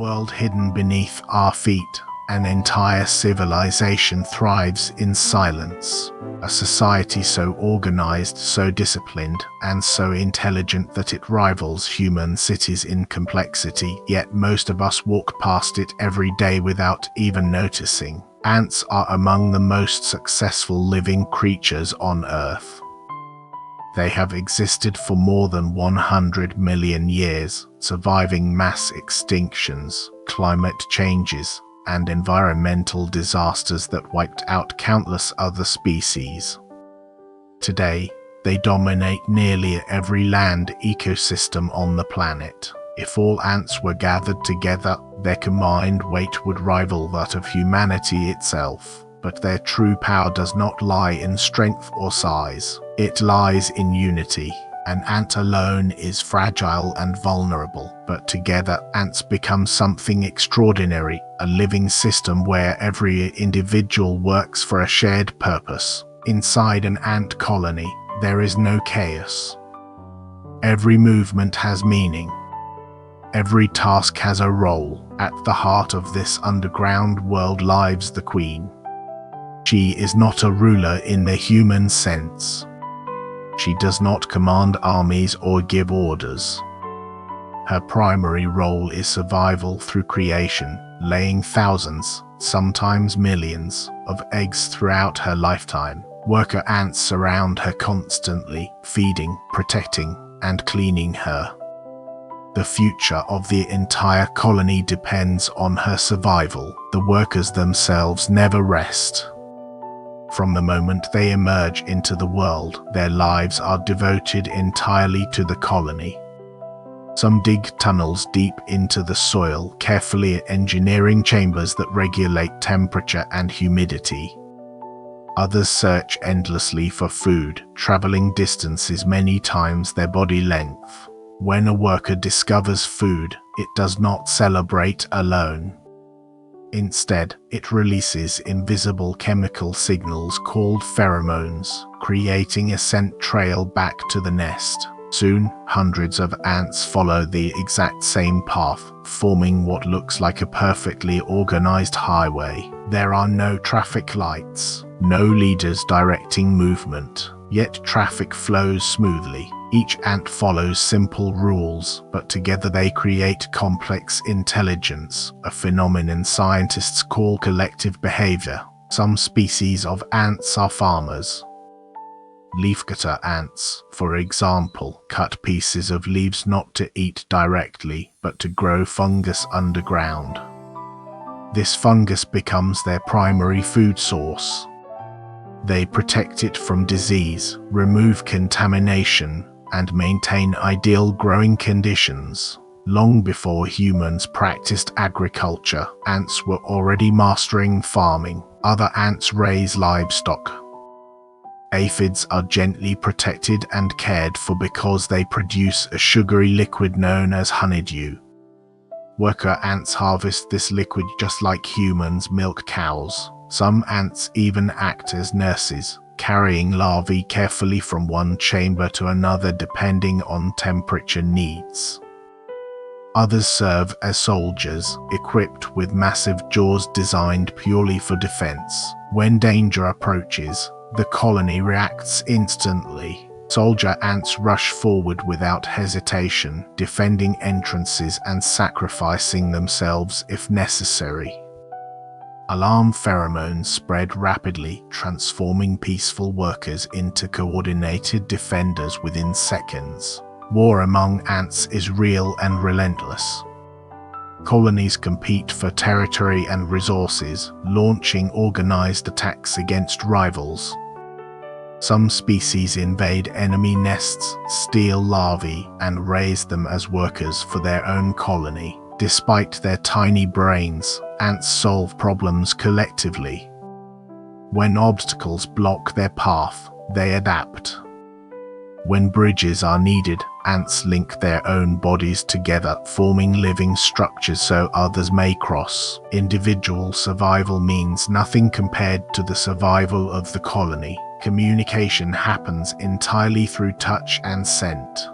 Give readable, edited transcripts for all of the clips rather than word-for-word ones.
world hidden beneath our feet. An entire civilization thrives in silence. A society so organized, so disciplined, and so intelligent that it rivals human cities in complexity, yet most of us walk past it every day without even noticing. Ants are among the most successful living creatures on Earth. They have existed for more than 100 million years, surviving mass extinctions, climate changes, and environmental disasters that wiped out countless other species. Today, they dominate nearly every land ecosystem on the planet. If all ants were gathered together, their combined weight would rival that of humanity itself. But their true power does not lie in strength or size. It lies in unity. An ant alone is fragile and vulnerable, but together ants become something extraordinary, a living system where every individual works for a shared purpose. Inside an ant colony, there is no chaos. Every movement has meaning. Every task has a role. At the heart of this underground world lives the queen. She is not a ruler in the human sense. She does not command armies or give orders. Her primary role is survival through creation, laying thousands, sometimes millions, of eggs throughout her lifetime. Worker ants surround her constantly, feeding, protecting, and cleaning her. The future of the entire colony depends on her survival. The workers themselves never rest. From the moment they emerge into the world, their lives are devoted entirely to the colony. Some dig tunnels deep into the soil, carefully engineering chambers that regulate temperature and humidity. Others search endlessly for food, traveling distances many times their body length. When a worker discovers food, it does not celebrate alone. Instead, it releases invisible chemical signals called pheromones, creating a scent trail back to the nest. Soon, hundreds of ants follow the exact same path, forming what looks like a perfectly organized highway. There are no traffic lights, no leaders directing movement, yet traffic flows smoothly. Each ant follows simple rules, but together they create complex intelligence, a phenomenon scientists call collective behavior. Some species of ants are farmers. Leafcutter ants, for example, cut pieces of leaves not to eat directly, but to grow fungus underground. This fungus becomes their primary food source. They protect it from disease, remove contamination, and maintain ideal growing conditions. Long before humans practiced agriculture, ants were already mastering farming. Other ants raise livestock. Aphids are gently protected and cared for because they produce a sugary liquid known as honeydew. Worker ants harvest this liquid just like humans milk cows. Some ants even act as nurses, carrying larvae carefully from one chamber to another depending on temperature needs. Others serve as soldiers, equipped with massive jaws designed purely for defense. When danger approaches, the colony reacts instantly. Soldier ants rush forward without hesitation, defending entrances and sacrificing themselves if necessary. Alarm pheromones spread rapidly, transforming peaceful workers into coordinated defenders within seconds. War among ants is real and relentless. Colonies compete for territory and resources, launching organized attacks against rivals. Some species invade enemy nests, steal larvae, and raise them as workers for their own colony. Despite their tiny brains, ants solve problems collectively. When obstacles block their path, they adapt. When bridges are needed, ants link their own bodies together, forming living structures so others may cross. Individual survival means nothing compared to the survival of the colony. Communication happens entirely through touch and scent.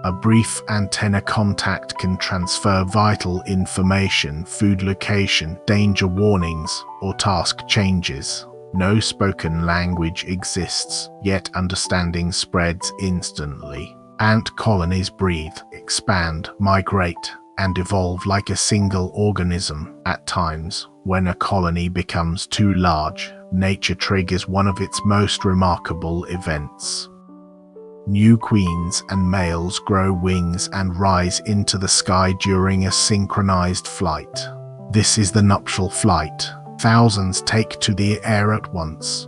A brief antenna contact can transfer vital information, food location, danger warnings, or task changes. No spoken language exists, yet understanding spreads instantly. Ant colonies breathe, expand, migrate, and evolve like a single organism. At times, when a colony becomes too large, nature triggers one of its most remarkable events. New queens and males grow wings and rise into the sky during a synchronized flight. This is the nuptial flight. Thousands take to the air at once.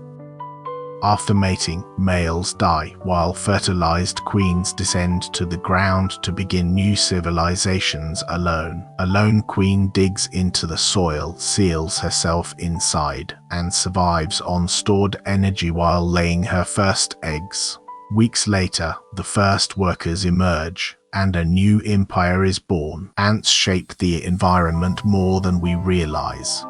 After mating, males die, while fertilized queens descend to the ground to begin new civilizations alone. A lone queen digs into the soil, seals herself inside, and survives on stored energy while laying her first eggs. Weeks later, the first workers emerge, and a new empire is born. Ants shape the environment more than we realize.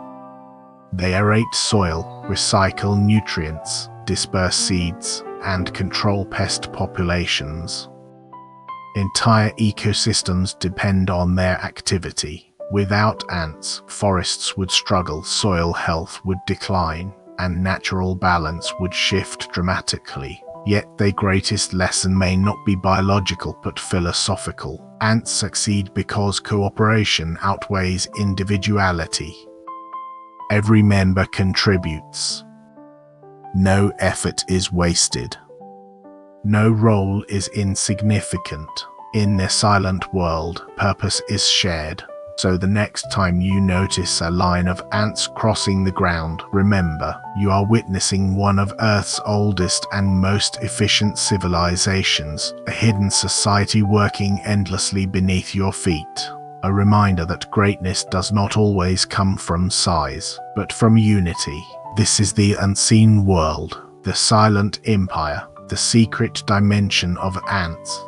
They aerate soil, recycle nutrients, disperse seeds, and control pest populations. Entire ecosystems depend on their activity. Without ants, forests would struggle, soil health would decline, and natural balance would shift dramatically. Yet their greatest lesson may not be biological but philosophical. Ants succeed because cooperation outweighs individuality. Every member contributes. No effort is wasted. No role is insignificant. In their silent world, purpose is shared. So the next time you notice a line of ants crossing the ground, remember, you are witnessing one of Earth's oldest and most efficient civilizations, a hidden society working endlessly beneath your feet. A reminder that greatness does not always come from size, but from unity. This is the unseen world, the silent empire, the secret dimension of ants.